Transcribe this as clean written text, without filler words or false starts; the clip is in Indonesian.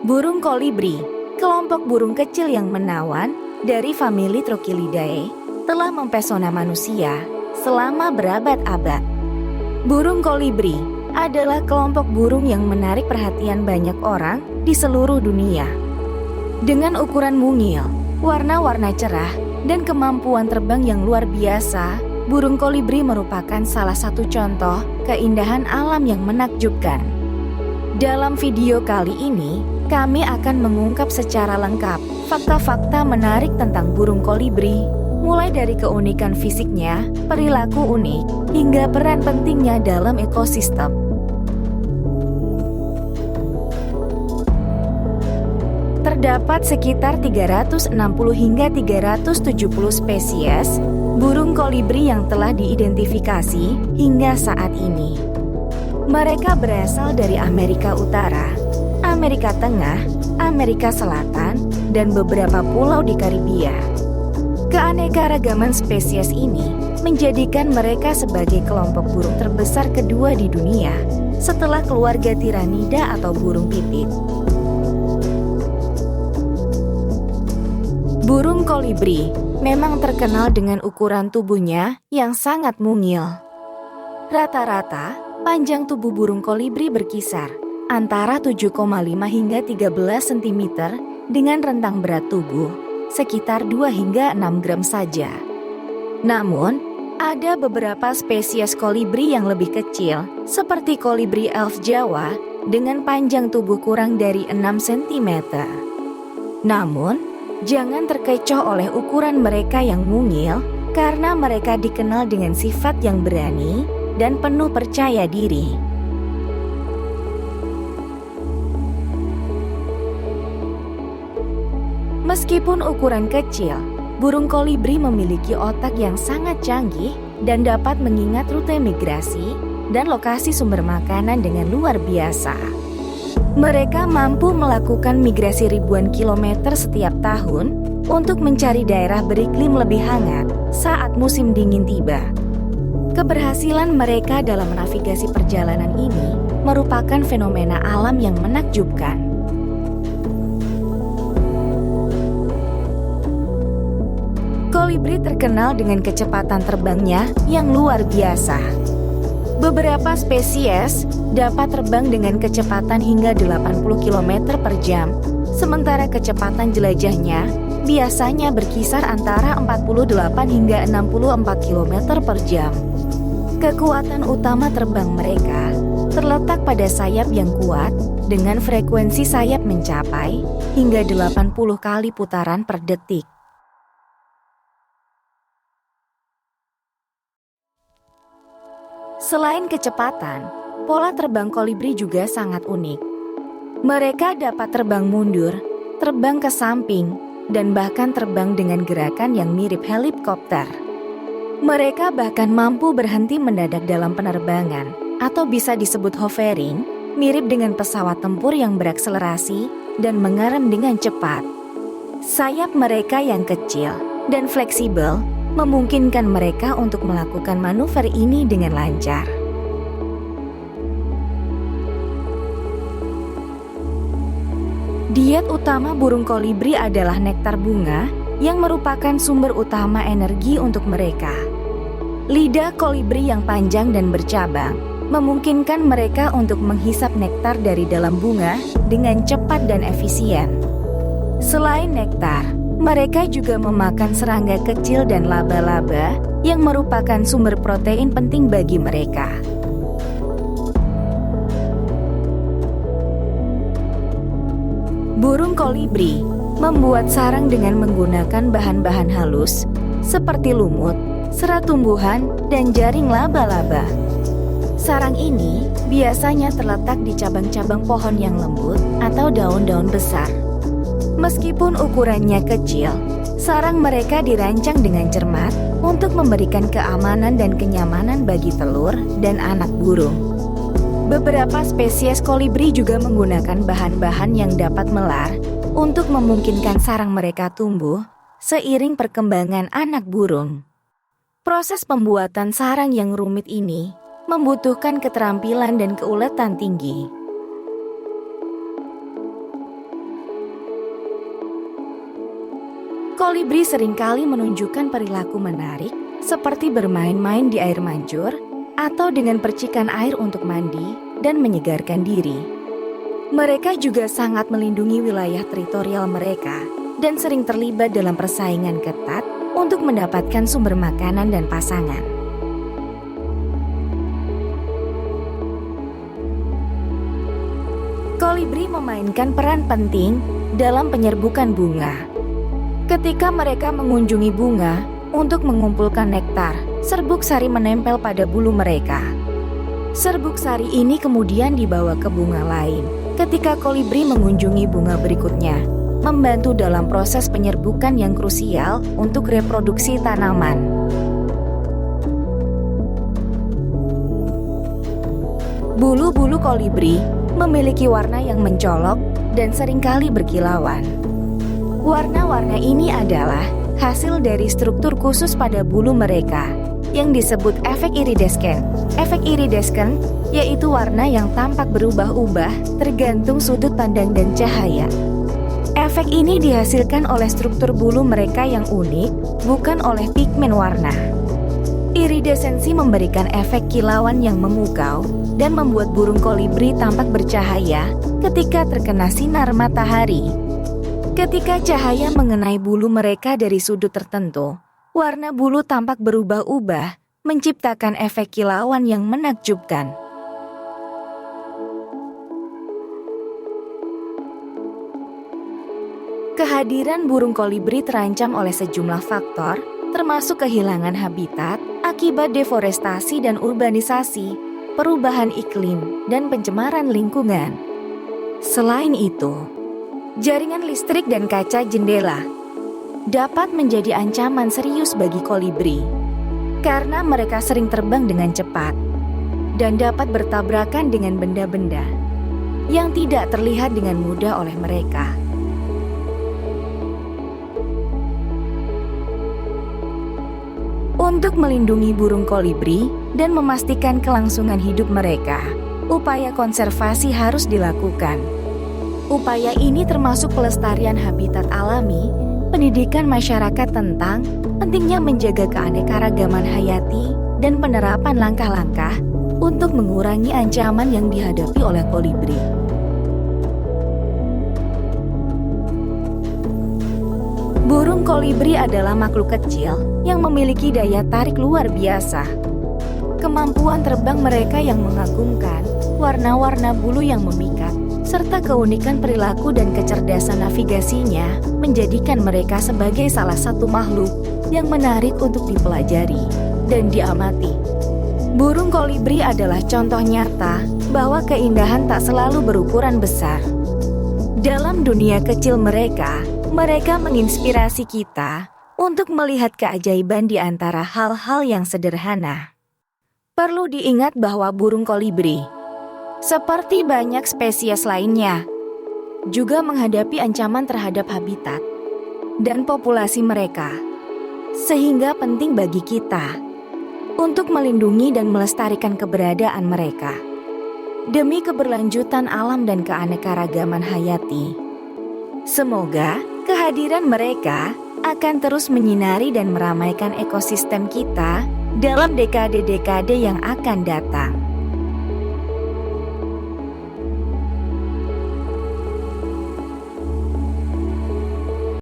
Burung kolibri, kelompok burung kecil yang menawan dari famili Trochilidae, telah mempesona manusia selama berabad-abad. Burung kolibri adalah kelompok burung yang menarik perhatian banyak orang di seluruh dunia. Dengan ukuran mungil, warna-warna cerah, dan kemampuan terbang yang luar biasa, burung kolibri merupakan salah satu contoh keindahan alam yang menakjubkan. Dalam video kali ini, kami akan mengungkap secara lengkap fakta-fakta menarik tentang burung kolibri, mulai dari keunikan fisiknya, perilaku unik, hingga peran pentingnya dalam ekosistem. Terdapat sekitar 360 hingga 370 spesies burung kolibri yang telah diidentifikasi hingga saat ini. Mereka berasal dari Amerika Utara, Amerika Tengah, Amerika Selatan, dan beberapa pulau di Karibia. Keanekaragaman spesies ini menjadikan mereka sebagai kelompok burung terbesar kedua di dunia setelah keluarga Tiranida atau burung pipit. Burung kolibri memang terkenal dengan ukuran tubuhnya yang sangat mungil. Rata-rata, panjang tubuh burung kolibri berkisar antara 7,5 hingga 13 cm dengan rentang berat tubuh sekitar 2 hingga 6 gram saja. Namun, ada beberapa spesies kolibri yang lebih kecil, seperti kolibri elf Jawa dengan panjang tubuh kurang dari 6 cm. Namun, jangan terkecoh oleh ukuran mereka yang mungil, karena mereka dikenal dengan sifat yang berani dan penuh percaya diri. Meskipun ukuran kecil, burung kolibri memiliki otak yang sangat canggih dan dapat mengingat rute migrasi dan lokasi sumber makanan dengan luar biasa. Mereka mampu melakukan migrasi ribuan kilometer setiap tahun untuk mencari daerah beriklim lebih hangat saat musim dingin tiba. Keberhasilan mereka dalam menavigasi perjalanan ini merupakan fenomena alam yang menakjubkan. Kolibri terkenal dengan kecepatan terbangnya yang luar biasa. Beberapa spesies dapat terbang dengan kecepatan hingga 80 km per jam, sementara kecepatan jelajahnya biasanya berkisar antara 48 hingga 64 km per jam. Kekuatan utama terbang mereka terletak pada sayap yang kuat dengan frekuensi sayap mencapai hingga 80 kali putaran per detik. Selain kecepatan, pola terbang kolibri juga sangat unik. Mereka dapat terbang mundur, terbang ke samping, dan bahkan terbang dengan gerakan yang mirip helikopter. Mereka bahkan mampu berhenti mendadak dalam penerbangan, atau bisa disebut hovering, mirip dengan pesawat tempur yang berakselerasi dan mengerem dengan cepat. Sayap mereka yang kecil dan fleksibel memungkinkan mereka untuk melakukan manuver ini dengan lancar. Diet utama burung kolibri adalah nektar bunga yang merupakan sumber utama energi untuk mereka. Lidah kolibri yang panjang dan bercabang memungkinkan mereka untuk menghisap nektar dari dalam bunga dengan cepat dan efisien. Selain nektar, mereka juga memakan serangga kecil dan laba-laba yang merupakan sumber protein penting bagi mereka. Burung kolibri membuat sarang dengan menggunakan bahan-bahan halus seperti lumut, serat tumbuhan, dan jaring laba-laba. Sarang ini biasanya terletak di cabang-cabang pohon yang lembut atau daun-daun besar. Meskipun ukurannya kecil, sarang mereka dirancang dengan cermat untuk memberikan keamanan dan kenyamanan bagi telur dan anak burung. Beberapa spesies kolibri juga menggunakan bahan-bahan yang dapat melar untuk memungkinkan sarang mereka tumbuh seiring perkembangan anak burung. Proses pembuatan sarang yang rumit ini membutuhkan keterampilan dan keuletan tinggi. Kolibri seringkali menunjukkan perilaku menarik seperti bermain-main di air mancur atau dengan percikan air untuk mandi dan menyegarkan diri. Mereka juga sangat melindungi wilayah teritorial mereka dan sering terlibat dalam persaingan ketat untuk mendapatkan sumber makanan dan pasangan. Kolibri memainkan peran penting dalam penyerbukan bunga. Ketika mereka mengunjungi bunga untuk mengumpulkan nektar, serbuk sari menempel pada bulu mereka. Serbuk sari ini kemudian dibawa ke bunga lain ketika kolibri mengunjungi bunga berikutnya, membantu dalam proses penyerbukan yang krusial untuk reproduksi tanaman. Bulu-bulu kolibri memiliki warna yang mencolok dan seringkali berkilauan. Warna-warna ini adalah hasil dari struktur khusus pada bulu mereka yang disebut efek iridesken. Efek iridesken yaitu warna yang tampak berubah-ubah tergantung sudut pandang dan cahaya. Efek ini dihasilkan oleh struktur bulu mereka yang unik, bukan oleh pigmen warna. Iridesensi memberikan efek kilauan yang memukau dan membuat burung kolibri tampak bercahaya ketika terkena sinar matahari. Ketika cahaya mengenai bulu mereka dari sudut tertentu, warna bulu tampak berubah-ubah, menciptakan efek kilauan yang menakjubkan. Kehadiran burung kolibri terancam oleh sejumlah faktor, termasuk kehilangan habitat akibat deforestasi dan urbanisasi, perubahan iklim, dan pencemaran lingkungan. Selain itu, jaringan listrik dan kaca jendela dapat menjadi ancaman serius bagi kolibri karena mereka sering terbang dengan cepat dan dapat bertabrakan dengan benda-benda yang tidak terlihat dengan mudah oleh mereka. Untuk melindungi burung kolibri dan memastikan kelangsungan hidup mereka, upaya konservasi harus dilakukan. Upaya ini termasuk pelestarian habitat alami, pendidikan masyarakat tentang pentingnya menjaga keanekaragaman hayati, dan penerapan langkah-langkah untuk mengurangi ancaman yang dihadapi oleh kolibri. Burung kolibri adalah makhluk kecil yang memiliki daya tarik luar biasa. Kemampuan terbang mereka yang mengagumkan, warna-warna bulu yang memikat, serta keunikan perilaku dan kecerdasan navigasinya menjadikan mereka sebagai salah satu makhluk yang menarik untuk dipelajari dan diamati. Burung kolibri adalah contoh nyata bahwa keindahan tak selalu berukuran besar. Dalam dunia kecil mereka menginspirasi kita untuk melihat keajaiban di antara hal-hal yang sederhana. Perlu diingat bahwa burung kolibri, seperti banyak spesies lainnya, juga menghadapi ancaman terhadap habitat dan populasi mereka, sehingga penting bagi kita untuk melindungi dan melestarikan keberadaan mereka demi keberlanjutan alam dan keanekaragaman hayati. Semoga kehadiran mereka akan terus menyinari dan meramaikan ekosistem kita dalam dekade-dekade yang akan datang.